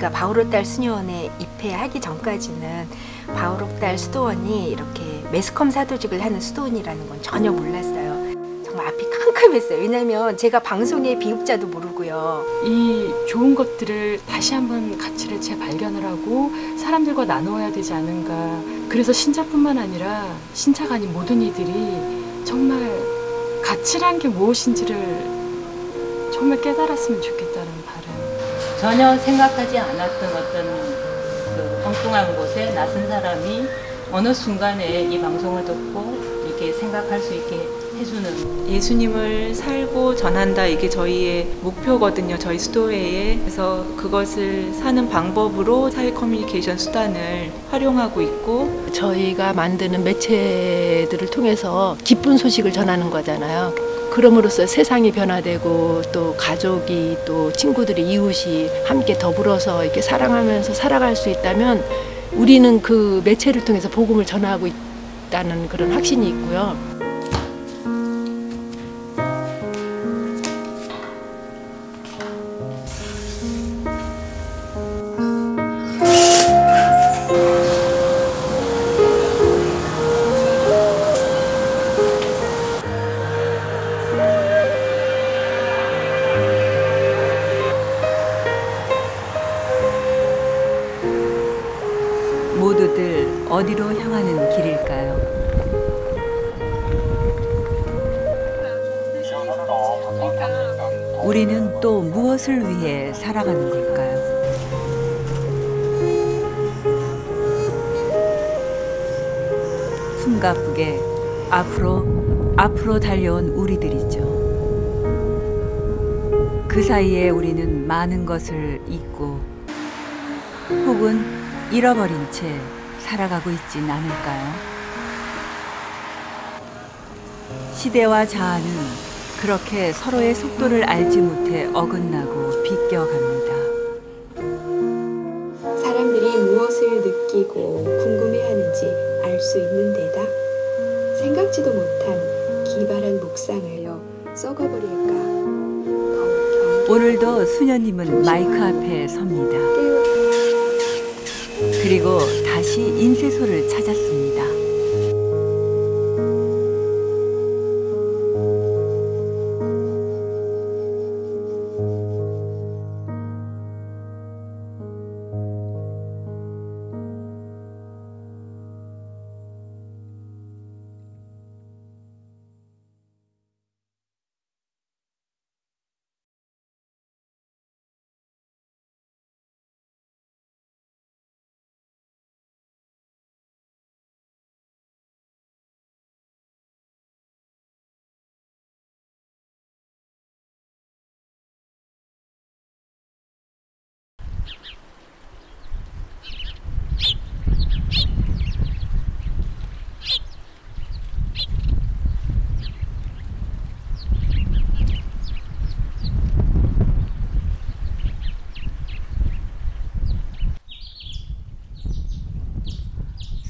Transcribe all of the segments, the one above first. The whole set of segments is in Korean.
제가 바오록달 수녀원에 입회하기 전까지는 바오록달 수도원이 이렇게 매스컴 사도직을 하는 수도원이라는 건 전혀 몰랐어요. 정말 앞이 캄캄했어요. 왜냐면 제가 방송의 비읍자도 모르고요. 이 좋은 것들을 다시 한번 가치를 재발견을 하고 사람들과 나누어야 되지 않은가. 그래서 신자뿐만 아니라 신자가 아닌 모든 이들이 정말 가치란 게 무엇인지를 정말 깨달았으면 좋겠다는 바람. 전혀 생각하지 않았던 어떤 그 엉뚱한 곳에 낯선 사람이 어느 순간에 이 방송을 듣고 이렇게 생각할 수 있게 해주는, 예수님을 살고 전한다, 이게 저희의 목표거든요. 저희 수도회에. 그래서 그것을 사는 방법으로 사회 커뮤니케이션 수단을 활용하고 있고, 저희가 만드는 매체들을 통해서 기쁜 소식을 전하는 거잖아요. 그럼으로써 세상이 변화되고 또 가족이 또 친구들이 이웃이 함께 더불어서 이렇게 사랑하면서 살아갈 수 있다면 우리는 그 매체를 통해서 복음을 전하고 있다는 그런 확신이 있고요. 모두들 어디로 향하는 길일까요? 우리는 또 무엇을 위해 살아가는 걸까요? 숨가쁘게 앞으로 달려온 우리들이죠. 그 사이에 우리는 많은 것을 잊고 혹은 잃어버린 채 살아가고 있진 않을까요? 시대와 자아는 그렇게 서로의 속도를 알지 못해 어긋나고 비껴갑니다. 사람들이 무엇을 느끼고 궁금해하는지 알 수 있는 데다 생각지도 못한 기발한 묵상을 썩어버릴까. 오늘도 수녀님은 마이크 앞에 섭니다. 그리고 다시 인쇄소를 찾았습니다.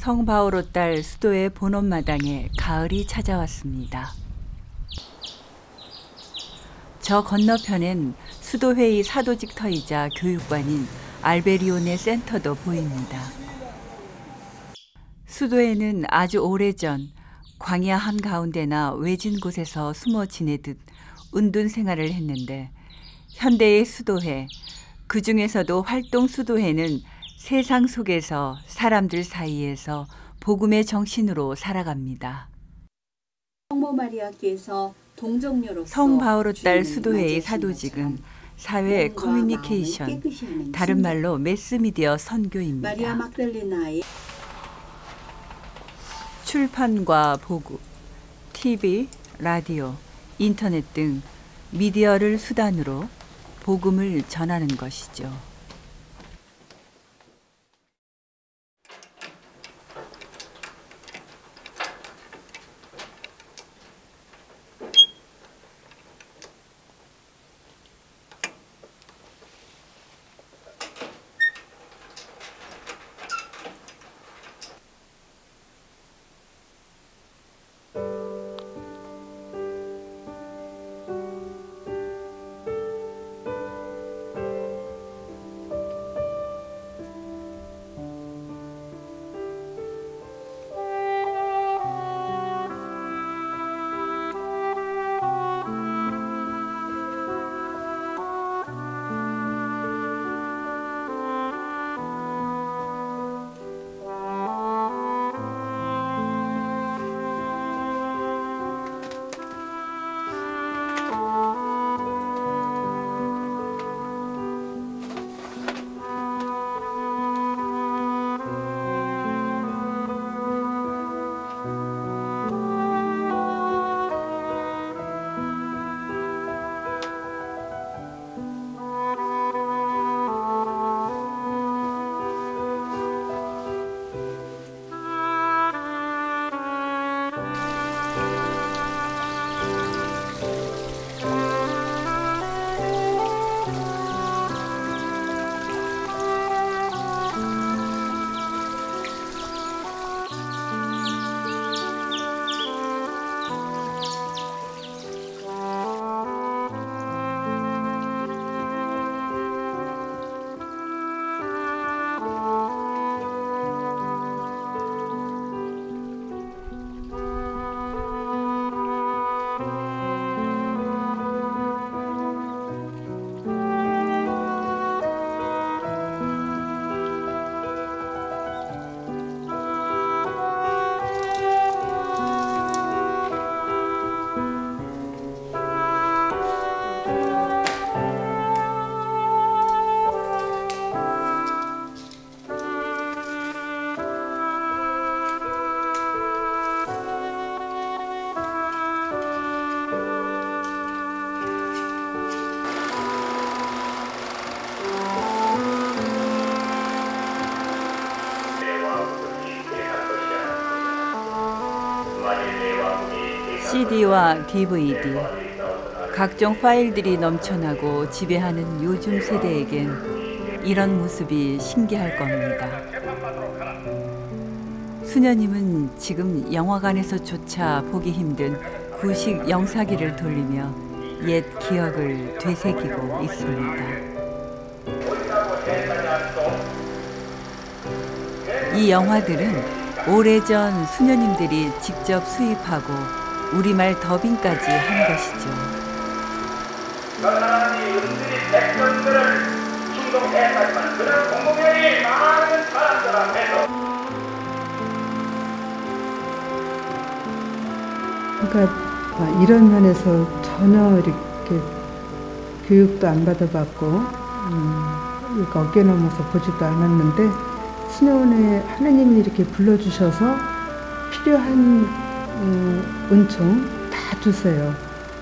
성바오록달 수도의 본원마당에 가을이 찾아왔습니다. 저 건너편엔 수도회의 사도직터이자 교육관인 알베리오네 센터도 보입니다. 수도에는 아주 오래전 광야 한가운데나 외진 곳에서 숨어 지내듯 운둔 생활을 했는데 현대의 수도회, 그 중에서도 활동 수도회는 세상 속에서 사람들 사이에서 복음의 정신으로 살아갑니다. 성모 마리아께서 동정녀로서 성바오록달 수도회의 사도직은 사회 커뮤니케이션, 다른 말로 매스미디어 선교입니다. 마리아 막달레나의 출판과 보고, TV, 라디오, 인터넷 등 미디어를 수단으로 복음을 전하는 것이죠. CD와 DVD, 각종 파일들이 넘쳐나고 지배하는 요즘 세대에겐 이런 모습이 신기할 겁니다. 수녀님은 지금 영화관에서조차 보기 힘든 구식 영사기를 돌리며 옛 기억을 되새기고 있습니다. 이 영화들은 오래전 수녀님들이 직접 수입하고 우리말 더빙까지 한 것이죠. 그러니까 이런 면에서 전혀 이렇게 교육도 안 받아봤고 이렇게 어깨 넘어서 보지도 않았는데 수녀원에 하느님이 이렇게 불러주셔서 필요한 은총 다 주세요.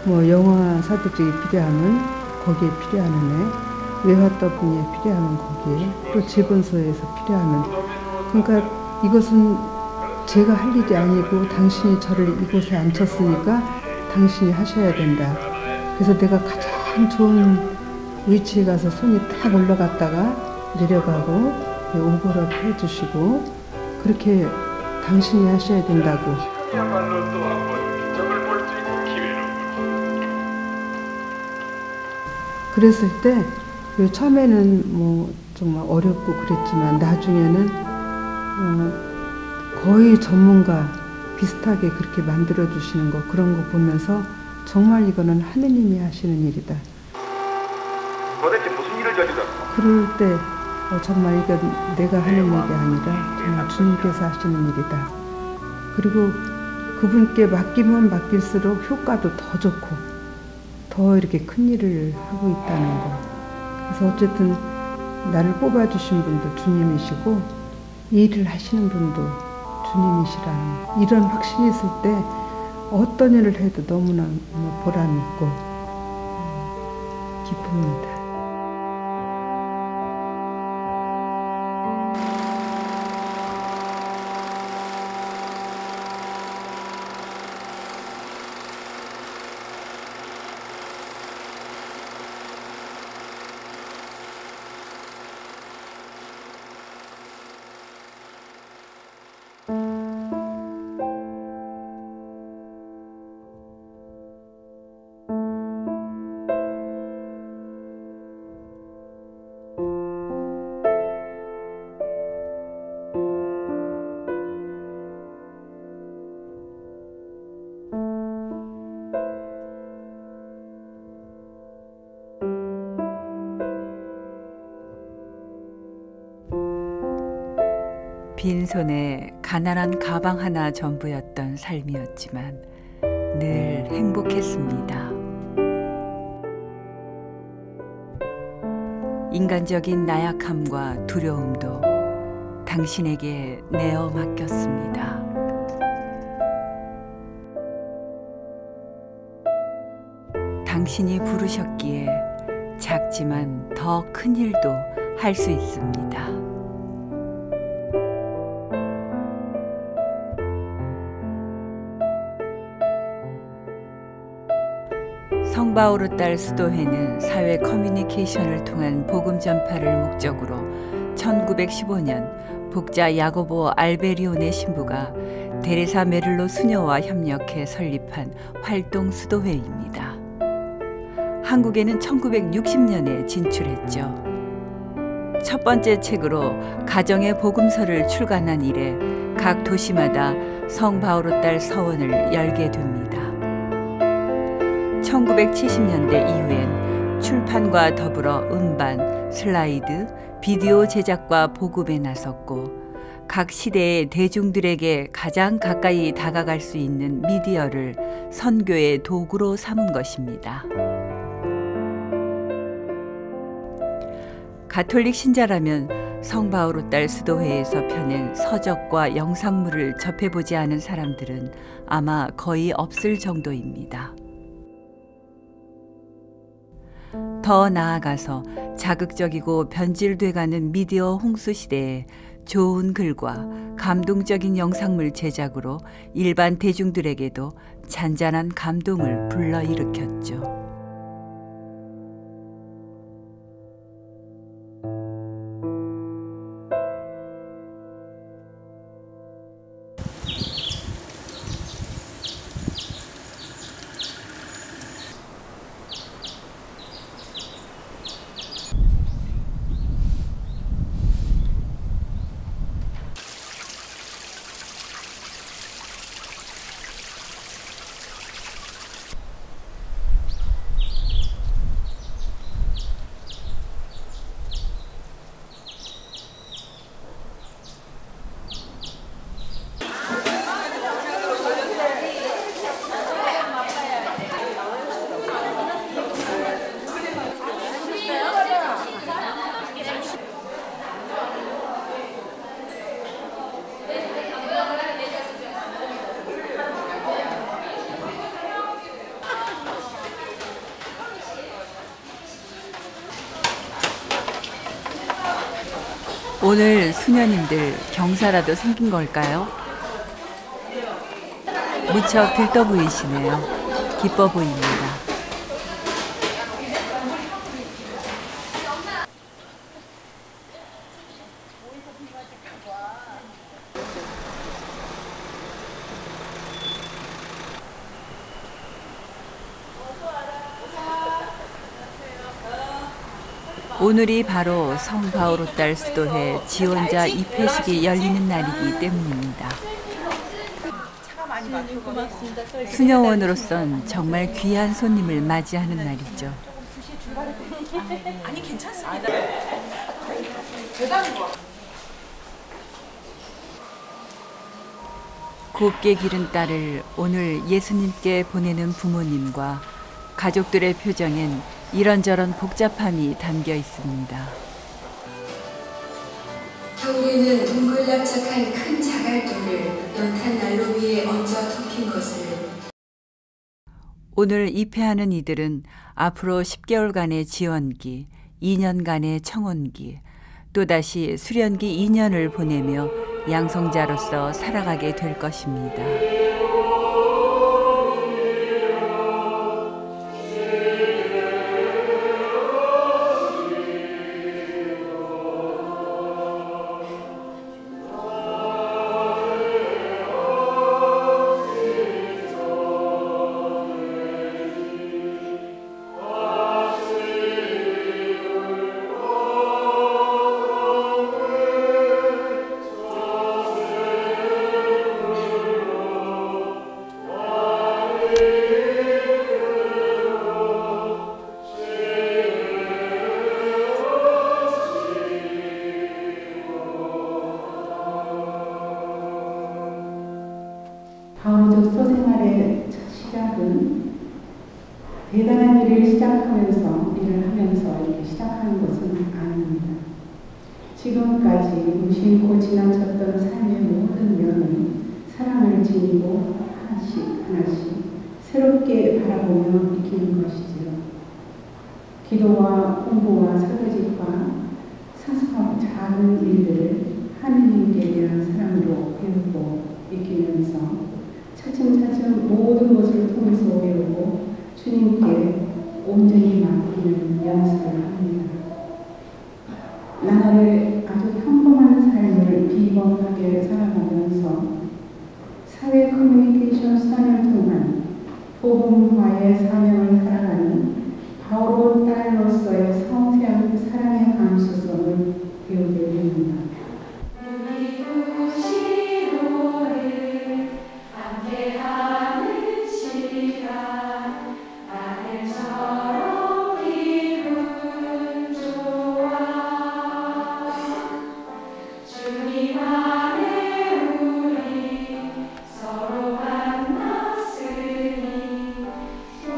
뭐 영화 사도직이 필요하면 거기에 필요한 애, 외화더빙에 필요하면 거기에, 또 지본서에서 필요하면. 그러니까 이것은 제가 할 일이 아니고 당신이 저를 이곳에 앉혔으니까 당신이 하셔야 된다. 그래서 내가 가장 좋은 위치에 가서 손이 딱 올라갔다가 내려가고 오버랩 해주시고 그렇게 당신이 하셔야 된다고. 그랬을 때 처음에는 뭐 정말 어렵고 그랬지만 나중에는 거의 전문가 비슷하게 그렇게 만들어 주시는 거, 그런 거 보면서 정말 이거는 하느님이 하시는 일이다. 도대체 무슨 일을 저질렀어? 그럴 때 정말 이건 내가 하는 일이 아니라 정말 주님께서 하시는 일이다. 그리고 그분께 맡기면 맡길수록 효과도 더 좋고 더 이렇게 큰 일을 하고 있다는 거. 그래서 어쨌든 나를 뽑아주신 분도 주님이시고 이 일을 하시는 분도 주님이시라는 이런 확신이 있을 때 어떤 일을 해도 너무나 보람 있고 기쁩니다. 빈손에 가난한 가방 하나 전부였던 삶이었지만 늘 행복했습니다. 인간적인 나약함과 두려움도 당신에게 내어 맡겼습니다. 당신이 부르셨기에 작지만 더 큰 일도 할 수 있습니다. 성바오르딸 수도회는 사회 커뮤니케이션을 통한 복음 전파를 목적으로 1915년 복자 야고보 알베리온의 신부가 데레사 메를로 수녀와 협력해 설립한 활동 수도회입니다. 한국에는 1960년에 진출했죠. 첫 번째 책으로 가정의 복음서를 출간한 이래 각 도시마다 성바오르딸 서원을 열게 됩니다. 1970년대 이후엔 출판과 더불어 음반, 슬라이드, 비디오 제작과 보급에 나섰고 각 시대의 대중들에게 가장 가까이 다가갈 수 있는 미디어를 선교의 도구로 삼은 것입니다. 가톨릭 신자라면 성바오르딸 수도회에서 펴낸 서적과 영상물을 접해보지 않은 사람들은 아마 거의 없을 정도입니다. 더 나아가서 자극적이고 변질돼가는 미디어 홍수 시대에 좋은 글과 감동적인 영상물 제작으로 일반 대중들에게도 잔잔한 감동을 불러일으켰죠. 오늘 수녀님들 경사라도 생긴 걸까요? 무척 들떠 보이시네요. 기뻐 보입니다. 오늘이 바로 성 바오로딸 수도회 지원자 입회식이 열리는 날이기 때문입니다. 수녀원으로선 정말 귀한 손님을 맞이하는 날이죠. 아니 괜찮습니다. 곱게 기른 딸을 오늘 예수님께 보내는 부모님과 가족들의 표정엔 이런저런 복잡함이 담겨 있습니다. 겨울에는 동글납작한 큰 자갈돌을 연탄 난로 위에 얹어 덮인 것을 오늘 입회하는 이들은 앞으로 10개월간의 지원기, 2년간의 청원기, 또다시 수련기 2년을 보내며 양성자로서 살아가게 될 것입니다. 바오적 소생활의 첫 시작은 대단한 일을 시작하면서 일을 하면서 이렇게 시작하는 것은 아닙니다. 지금까지 무심코 지나쳤던 삶의 모든 면을 사랑을 지니고 하나씩 하나씩 새롭게 바라보며 익히는 것이지요. 기도와 공부와 설거지과 사소하고 작은 일들을 하느님께 대한 사랑으로 배우고 익히면서 차츰차츰 모든 것을 통해서 배우고 주님께 온전히 맡기는 연습을 합니다. 나날의 아주 평범한 삶을 비범하게 살아가면서 사회 커뮤니케이션 수단을 통한 복음화의 사명을 살아가는 바오로 딸로서의 섬세한 사랑의 감수성을 배우게 됩니다.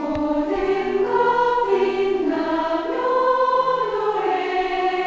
모든 것 빛나며 노래하리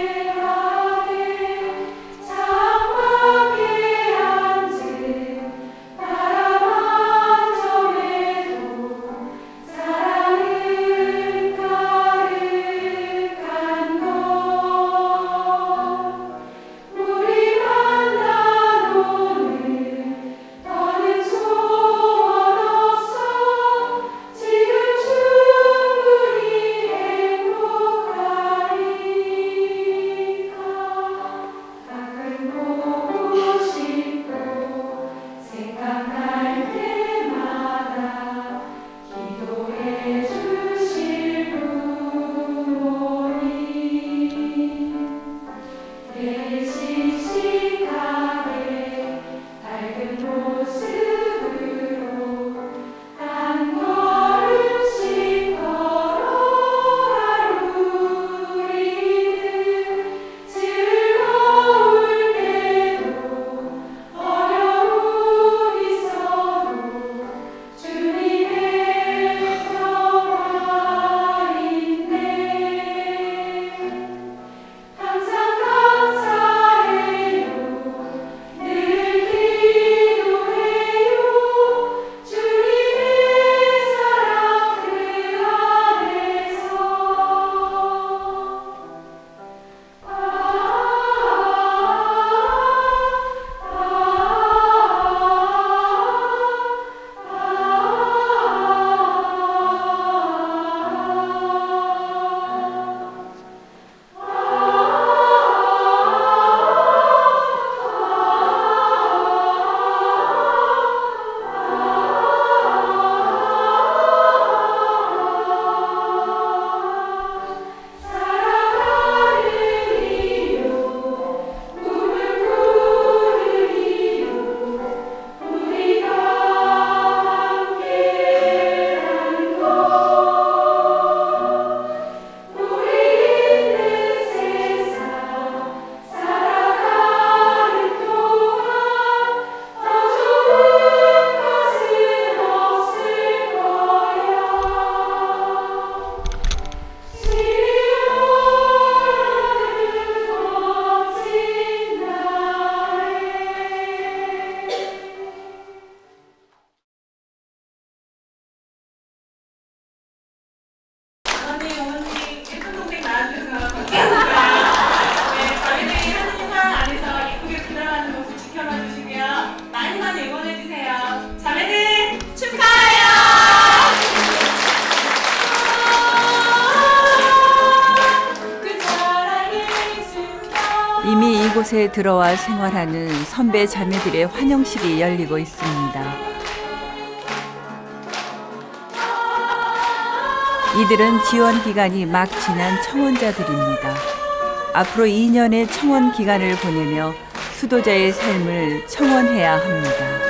이곳에 들어와 생활하는 선배 자매들의 환영식이 열리고 있습니다. 이들은 지원 기간이 막 지난 청원자들입니다. 앞으로 2년의 청원 기간을 보내며 수도자의 삶을 청원해야 합니다.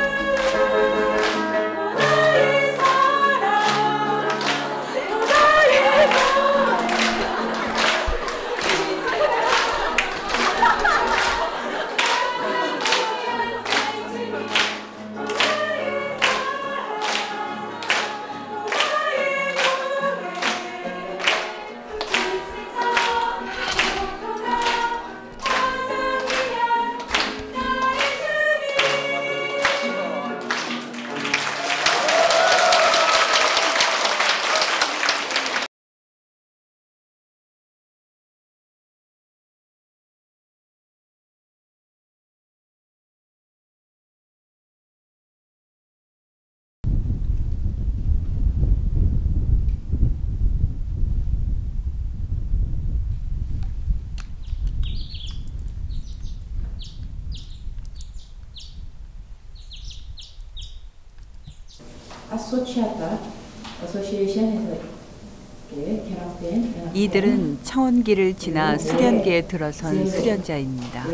이들은 청원기를 지나 수련기에 들어선 수련자입니다.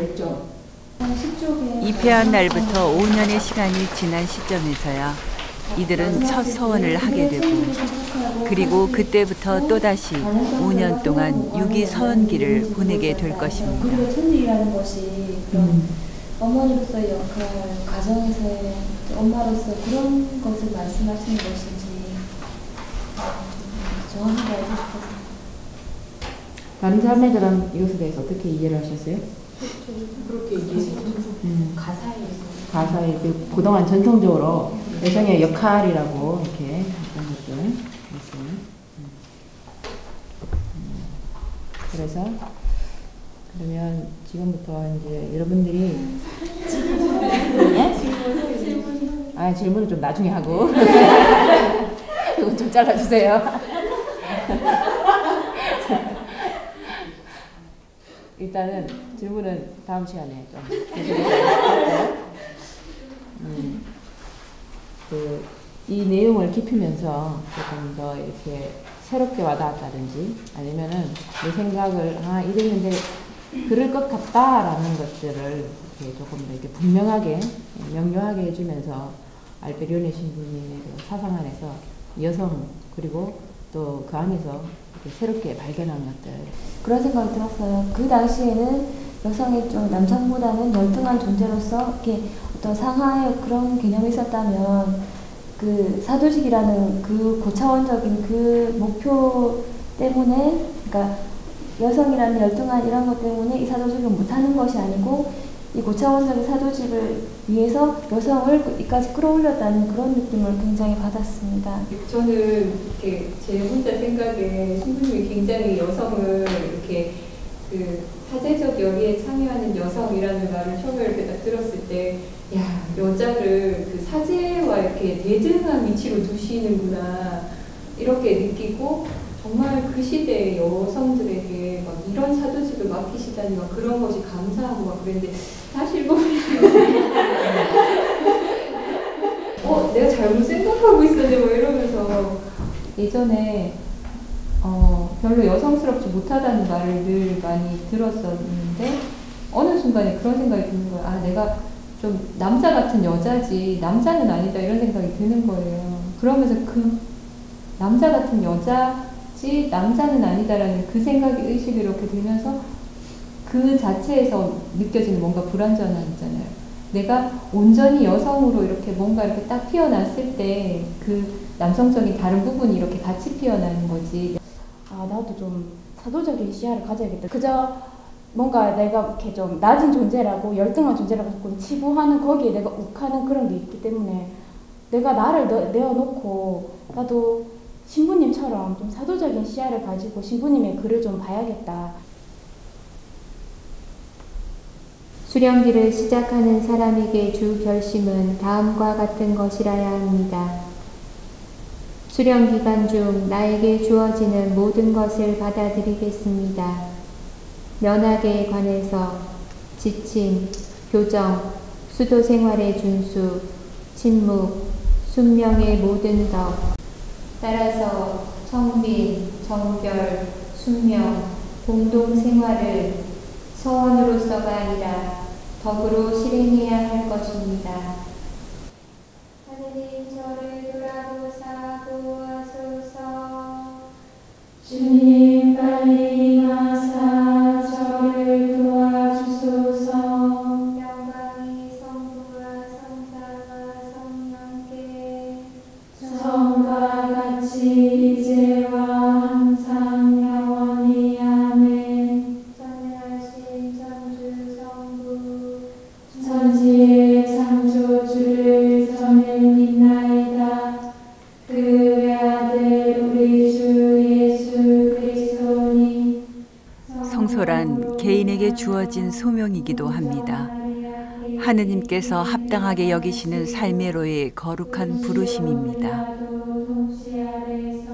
입회한 날부터 5년의 시간이 지난 시점에서야 이들은 첫 서원을 하게 되고, 그리고 그때부터 또다시 5년 동안 유기 서원기를 보내게 될 것입니다. 천리라는 것이 어머니로서의 역할, 가정에서의 엄마로서 그런 것을 말씀하시는 것인지 정확하게 알고 싶어서. 다른 자매들은 이것에 대해서 어떻게 이해를 하셨어요? 그렇게 이해했죠. 가사에 그동안 전통적으로 여성의 역할이라고 이렇게 했던 것들. 그래서 그러면 지금부터 이제 여러분들이 질문은 좀 나중에 하고 이거 좀 잘라주세요. 일단은 질문은 다음 시간에 좀 이 내용을 깊이면서 조금 더 이렇게 새롭게 와닿았다든지 아니면은 내 생각을 이랬는데 그럴 것 같다라는 것들을 이렇게 조금 더 이렇게 분명하게 명료하게 해주면서 알베리오네 신부님의 그 사상 안에서 여성 그리고 또 그 안에서 이렇게 새롭게 발견한 것들 그런 생각이 들었어요. 그 당시에는 여성이 좀 남성보다는 열등한 존재로서 이렇게 어떤 상하의 그런 개념이 있었다면 그 사도직이라는 그 고차원적인 그 목표 때문에, 그러니까 여성이라는 열등한 이런 것 때문에 이 사도직을 못하는 것이 아니고 이 고차원적인 사도직을 위해서 여성을 이까지 끌어올렸다는 그런 느낌을 굉장히 받았습니다. 저는 이렇게 제 혼자 생각에 신부님이 굉장히 여성을 이렇게 그 사제적 열의에 참여하는 여성이라는 말을 처음에 이렇게 딱 들었을 때, 야, 여자를 그 사제와 이렇게 대등한 위치로 두시는구나 이렇게 느끼고, 정말 그 시대의 여성들에게 막 이런 사도직을 맡기시다니 막 그런 것이 감사하고 막 그랬는데, 사실 보면 내가 잘못 생각하고 있었네 뭐 이러면서 예전에 별로 여성스럽지 못하다는 말을 늘 많이 들었었는데 어느 순간에 그런 생각이 드는 거예요. 아, 내가 좀 남자 같은 여자지 남자는 아니다 이런 생각이 드는 거예요. 그러면서 그 남자 같은 여자지 남자는 아니다라는 그 생각이 의식이 이렇게 들면서 그 자체에서 느껴지는 뭔가 불완전함 있잖아요. 내가 온전히 여성으로 이렇게 뭔가 이렇게 딱 피어났을 때 그 남성적인 다른 부분이 이렇게 같이 피어나는 거지. 아, 나도 좀 사도적인 시야를 가져야겠다. 그저 뭔가 내가 이렇게 좀 낮은 존재라고 열등한 존재라고 조금 치부하는 거기에 내가 욱하는 그런 게 있기 때문에 내가 나를 내어놓고 나도 신부님처럼 좀 사도적인 시야를 가지고 신부님의 글을 좀 봐야겠다. 수련기를 시작하는 사람에게 주 결심은 다음과 같은 것이라야 합니다. 수련 기간 중 나에게 주어지는 모든 것을 받아들이겠습니다. 면학에 관해서 지침, 교정, 수도 생활의 준수, 침묵, 순명의 모든 덕. 따라서 청빈, 정결, 순명, 공동 생활을 서원으로서가 아니라 덕으로 실행해야 할 것입니다. 하느님 저를 돌아보사 구하소서. 주님 빨리 임하사 저를 도와주소서. 영광이 성부와 성자와 성령께 처음과 같이 이제와 항상 영원히 아멘. 전능하신 천주 성부 천지의 창조주를 저는 믿나이다. 그 외아들 우리 주 예수 그리스도니 성소란 개인에게 주어진 소명이기도 합니다. 하느님께서 합당하게 여기시는 삶의로의 거룩한 부르심입니다.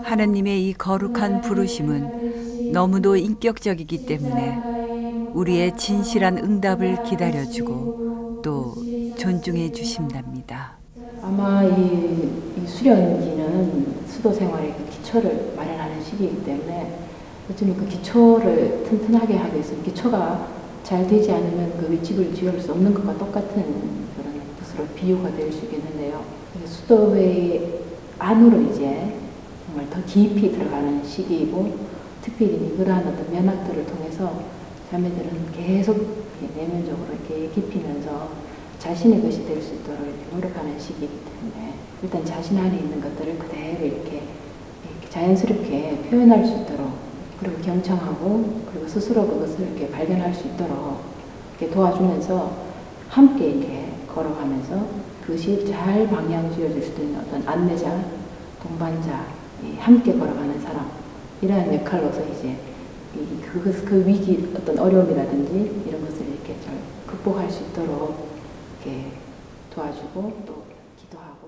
하느님의 이 거룩한 부르심은 너무도 인격적이기 때문에 우리의 진실한 응답을 기다려주고 또 존중해 주신답니다. 아마 이 수련기는 수도 생활의 그 기초를 마련하는 시기이기 때문에 어쩌면 그 기초를 튼튼하게 하기 위해서 기초가 잘 되지 않으면 그 집을 지을 수 없는 것과 똑같은 그런 것으로 비유가 될 수 있겠는데요. 수도회 안으로 이제 정말 더 깊이 들어가는 시기이고, 특별히 그러한 어떤 면학들을 통해서 자매들은 계속 내면적으로 이렇게 깊이면서 자신의 것이 될 수 있도록 이렇게 노력하는 시기이기 때문에 일단 자신 안에 있는 것들을 그대로 이렇게 자연스럽게 표현할 수 있도록, 그리고 경청하고 그리고 스스로 그것을 이렇게 발견할 수 있도록 이렇게 도와주면서 함께 이렇게 걸어가면서 그것이 잘 방향 지어줄 수 있는 어떤 안내자, 동반자, 함께 걸어가는 사람, 이러한 역할로서 이제 그 위기, 어떤 어려움이라든지 이런 것을 이렇게 잘 극복할 수 있도록 이렇게 도와주고 또 기도하고.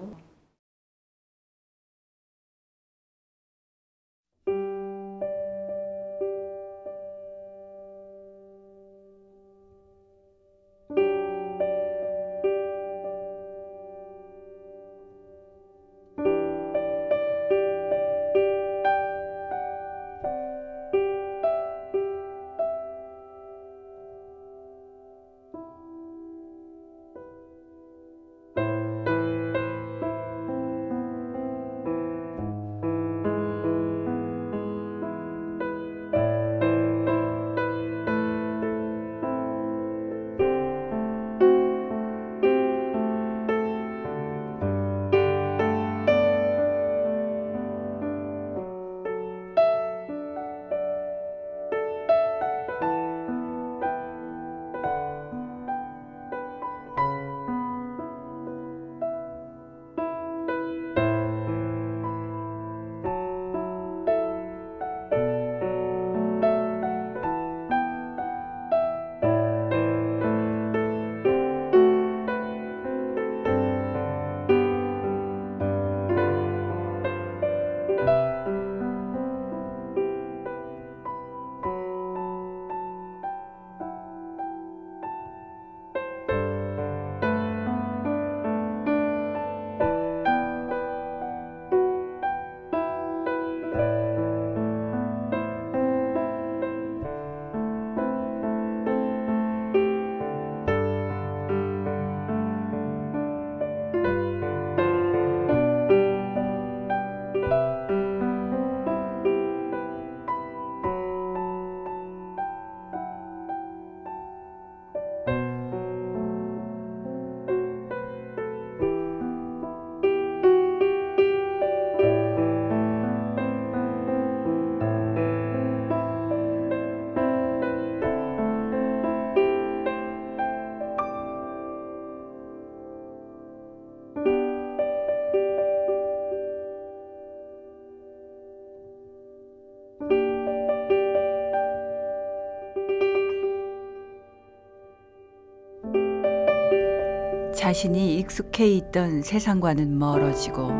자신이 익숙해 있던 세상과는 멀어지고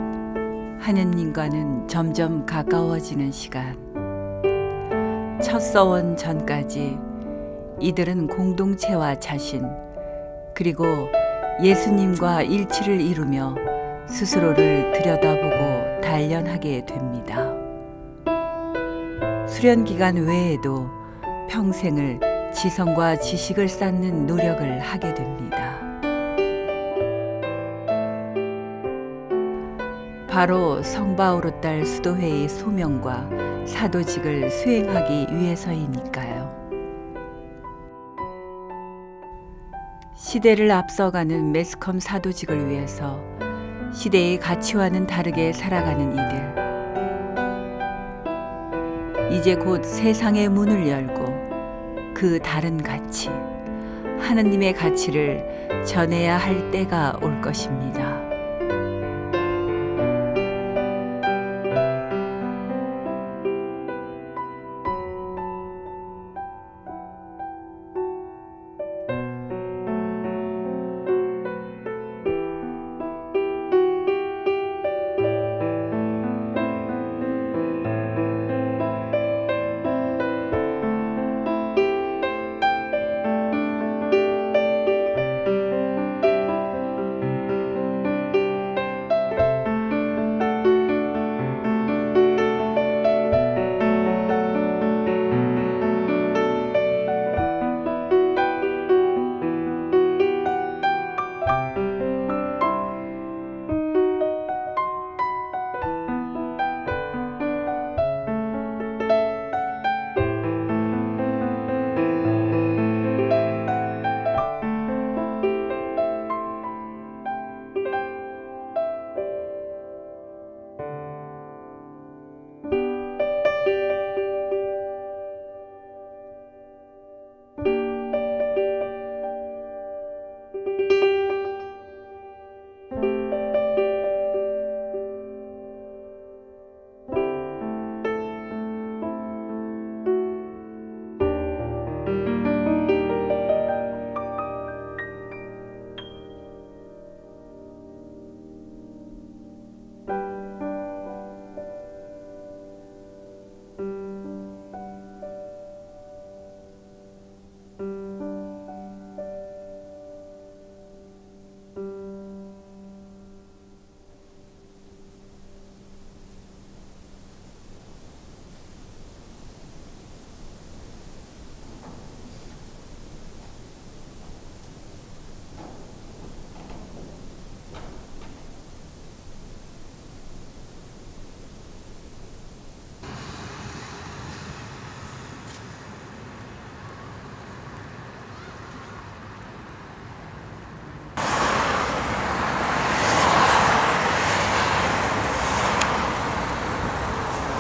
하느님과는 점점 가까워지는 시간. 첫 서원 전까지 이들은 공동체와 자신, 그리고 예수님과 일치를 이루며 스스로를 들여다보고 단련하게 됩니다. 수련 기간 외에도 평생을 지성과 지식을 쌓는 노력을 하게 됩니다. 바로 성바오로 딸 수도회의 소명과 사도직을 수행하기 위해서이니까요. 시대를 앞서가는 매스컴 사도직을 위해서 시대의 가치와는 다르게 살아가는 이들. 이제 곧 세상의 문을 열고 그 다른 가치, 하느님의 가치를 전해야 할 때가 올 것입니다.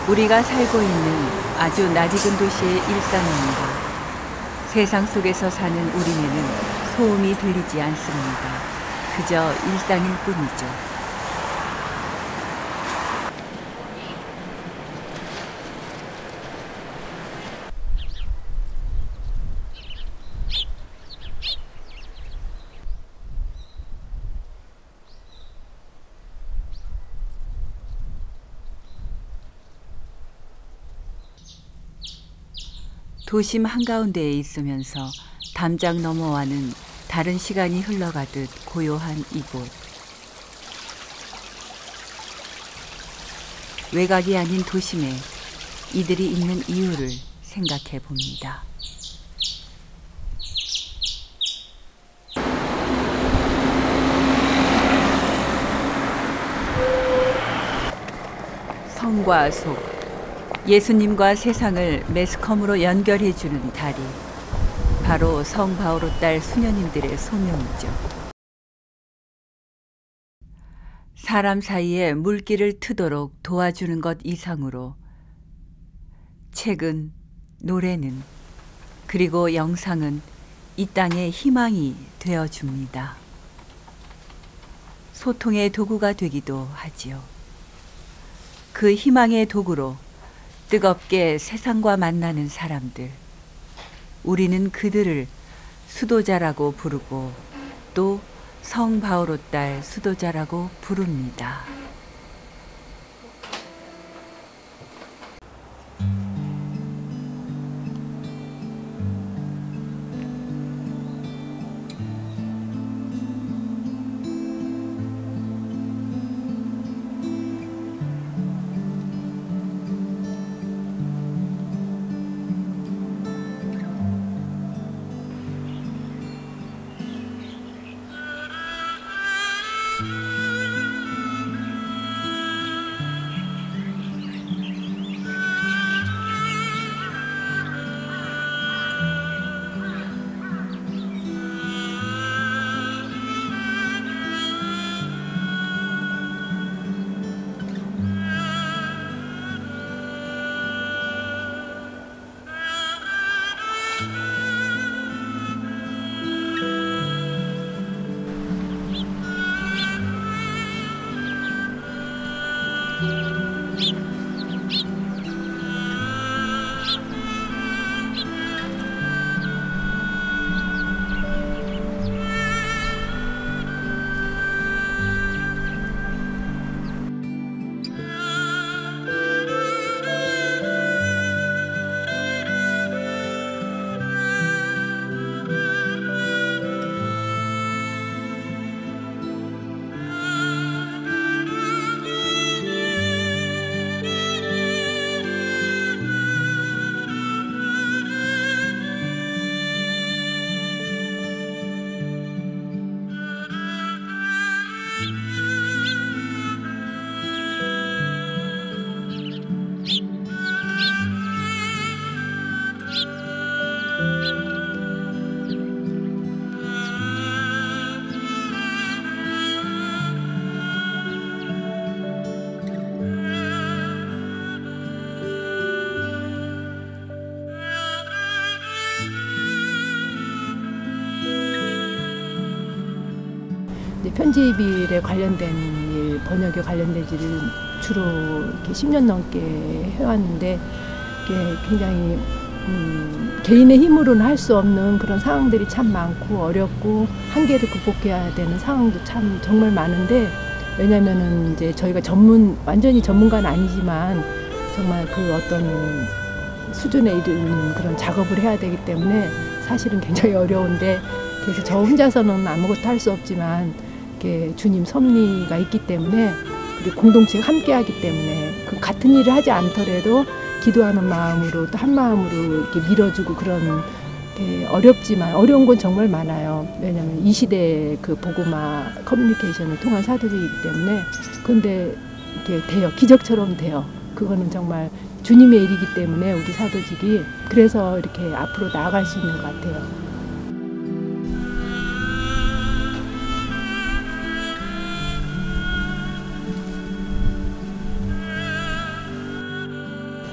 우리가 살고 있는 아주 낯익은 도시의 일상입니다. 세상 속에서 사는 우리네는 소음이 들리지 않습니다. 그저 일상일 뿐이죠. 도심 한가운데에 있으면서 담장 너머와는 다른 시간이 흘러가듯 고요한 이곳. 외곽이 아닌 도심에 이들이 있는 이유를 생각해 봅니다. 성과 속, 예수님과 세상을 매스컴으로 연결해주는 다리, 바로 성바오로 딸 수녀님들의 소명이죠. 사람 사이에 물길을 트도록 도와주는 것 이상으로 책은, 노래는, 그리고 영상은 이 땅의 희망이 되어줍니다. 소통의 도구가 되기도 하지요. 그 희망의 도구로 뜨겁게 세상과 만나는 사람들, 우리는 그들을 수도자라고 부르고 또 성바오로 딸 수도자라고 부릅니다. 편집일에 관련된 일, 번역에 관련된 일을 주로 이렇게 10년 넘게 해왔는데 이게 굉장히 개인의 힘으로는 할 수 없는 그런 상황들이 참 많고 어렵고 한계를 극복해야 되는 상황도 참 정말 많은데, 왜냐면은 이제 저희가 완전히 전문가는 아니지만 정말 그 어떤 수준에 이르는 그런 작업을 해야 되기 때문에 사실은 굉장히 어려운데, 그래서 저 혼자서는 아무것도 할 수 없지만 이렇게 주님 섭리가 있기 때문에, 그리고 공동체가 함께하기 때문에 그 같은 일을 하지 않더라도 기도하는 마음으로 또 한 마음으로 이렇게 밀어주고, 그런 어렵지만 어려운 건 정말 많아요. 왜냐하면 이 시대의 그 복음화 커뮤니케이션을 통한 사도직이기 때문에. 그런데 이렇게 돼요. 기적처럼 돼요. 그거는 정말 주님의 일이기 때문에 우리 사도직이 그래서 이렇게 앞으로 나아갈 수 있는 것 같아요.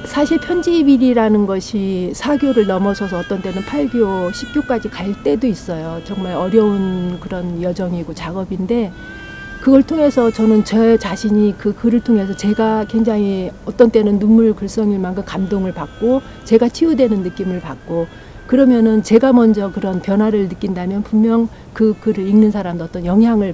사실 편집일이라는 것이 4교를 넘어서서 어떤 때는 8교, 10교까지 갈 때도 있어요. 정말 어려운 그런 여정이고 작업인데, 그걸 통해서 저는 저 자신이 그 글을 통해서 제가 굉장히 어떤 때는 눈물 글썽일 만큼 감동을 받고 제가 치유되는 느낌을 받고, 그러면은 제가 먼저 그런 변화를 느낀다면 분명 그 글을 읽는 사람도 어떤 영향을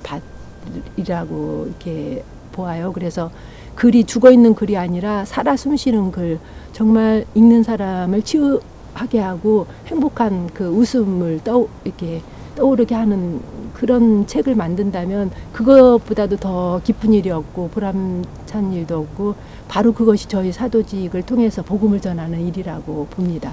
받으리라고 이렇게 보아요. 그래서 글이 죽어있는 글이 아니라 살아 숨쉬는 글, 정말 읽는 사람을 치유하게 하고 행복한 그 웃음을 이렇게 떠오르게 하는 그런 책을 만든다면 그것보다도 더 기쁜 일이 없고 보람찬 일도 없고, 바로 그것이 저희 사도직을 통해서 복음을 전하는 일이라고 봅니다.